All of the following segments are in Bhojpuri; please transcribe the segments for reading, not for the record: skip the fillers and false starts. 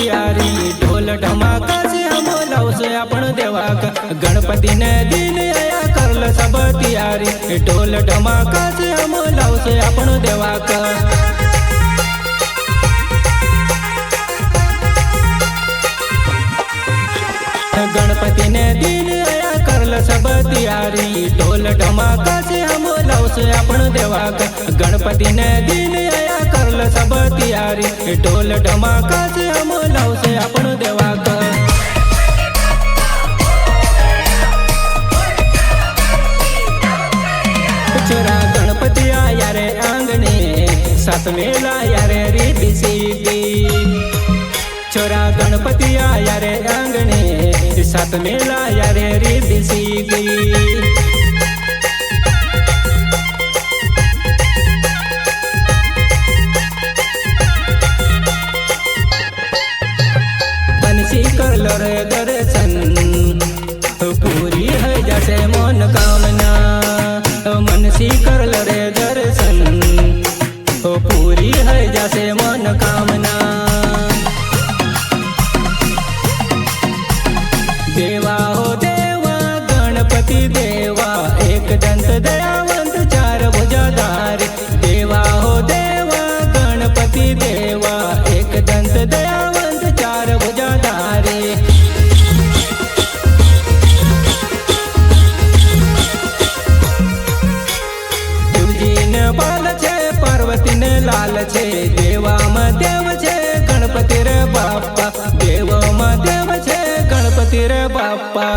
तैयारी ढोल धमाका से हम लावसे आपण देवाक गणपति ने दिन आया करल सब तैयारी ढोल धमाका से हम लावसे आपण देवाक गणपति ने दिन आया करल सब तैयारी ढोल धमाका से हम लावसे आपण देवाक गणपति ने दिन आया करल सब तैयारी ढोल धमाका से हम लावसे आपण देवाक छोरा गणपति आया रे आंगणे सात मेला आया रे रिद्धि सिद्धि छोरा गणपति आया रे आंगणे सात मेला आया रे रिद्धि सिद्धि बंसी करल रे दर्शन पूरी है जैसे मन कामना मनसी करल रे दर्शन पूरी है जैसे मन कामना देवा हो देवा गणपति देवा एक दंत दयावंत चार भुजाधारी देवा हो देवा गणपति देवा एक दंत दयावंत चार भुजाधारी शिवजीने बाल छे पार्वती ने लाल छे देवा में देव छे गणपति रे बाप्पा देव में देव छे गणपति रे बाप्पा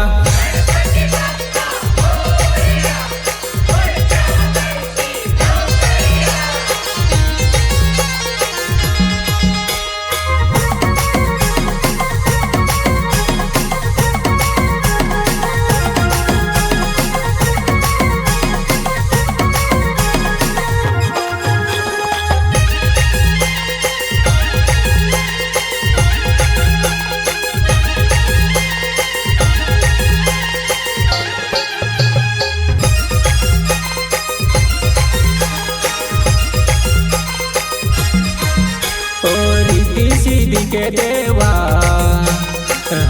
के देवा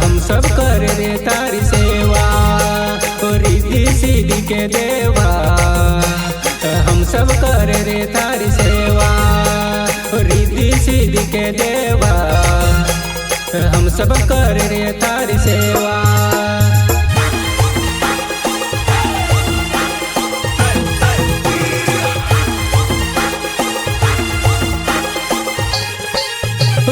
हम सब कर रे तारी सेवा रिद्धि सिद्धि के देवा हम सब कर रे तारी सेवा रिद्धि सिद्धि के देवा हम सब कर रे तारी सेवा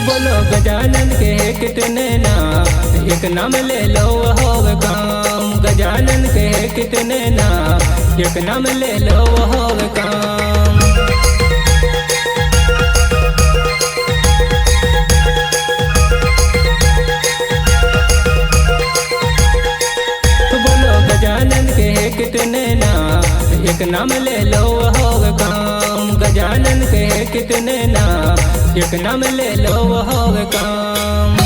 बोलो गजानन के कितने नाम एक नाम ले लो होवे काम गजानन के कितने नाम एक नाम ले लो होवे काम बोलो गजानन के कितने नाम एक नाम ले लो होवे काम गजानन के कितने नाम एक नाम ले लो होवे काम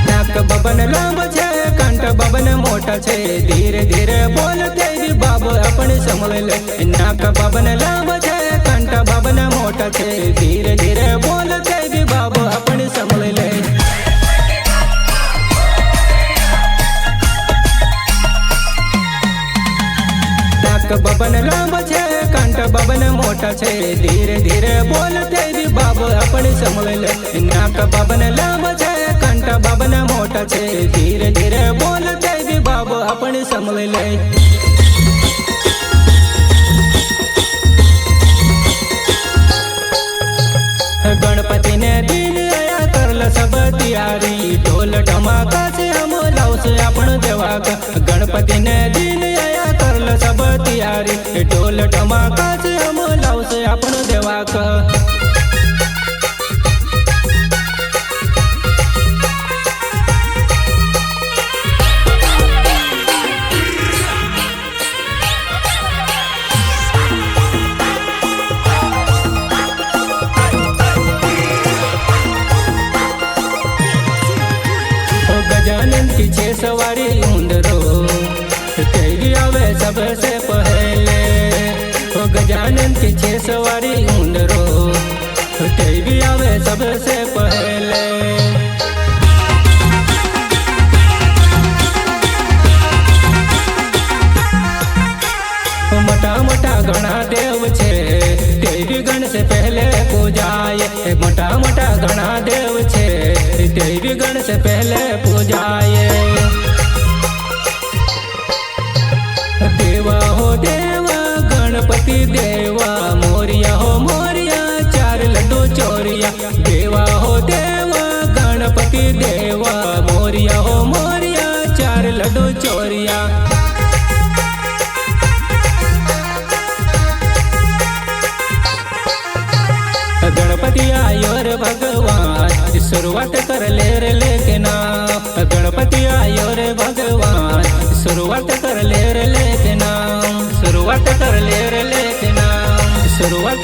नाक बबन लांब छे कंठ बबन मोटा छे धीरे धीरे बोलते भी बाबू अपने समझ ले नाक बबन लांब छे कंठ बबन मोटा छे धीरे धीरे बोलते भी बाबू अपने समझ ले बबन लांब छे कंठ बबन मोटा छे धीरे धीरे बोलते भी बाबू अपने समझ ले नाक बबन लांब छे कंठ बबन मोटा छे धीरे धीरे बोलते भी बाबू अपने समझ ले गणपति ने दिन आया करल सब तैयारी ढोल धमाका से हम लावसे आपण देवाक गणपति ने दिन आया करल सब तैयारी ढोल धमाका से हम लावसे आपण देवाक गजानन की छे सवारी उंदरो तेरी आवे सबसे पहले आनंद की 6 सवारी उंदरो ते भी आवे सबसे पहले। मोटा मोटा घना देव छे ते भी गण से पहले पूजाए। मोटा मोटा घना देव छे ते भी गण से पहले पूजाए। देवा हो देवा गणपति देवा मोरिया हो मोरिया 4 लड्डू चोरिया। देवा हो देवा गणपति देवा मोरिया हो मोरिया 4 लड्डू चोरिया। गणपति आयो रे भगवान शुरुआत कर ले रे लेके नाम। गणपति आयो रे भगवान शुरुआत कर ले रे लेके नाम। शुरुआत कर ले रे लेके नाम। शुरुआत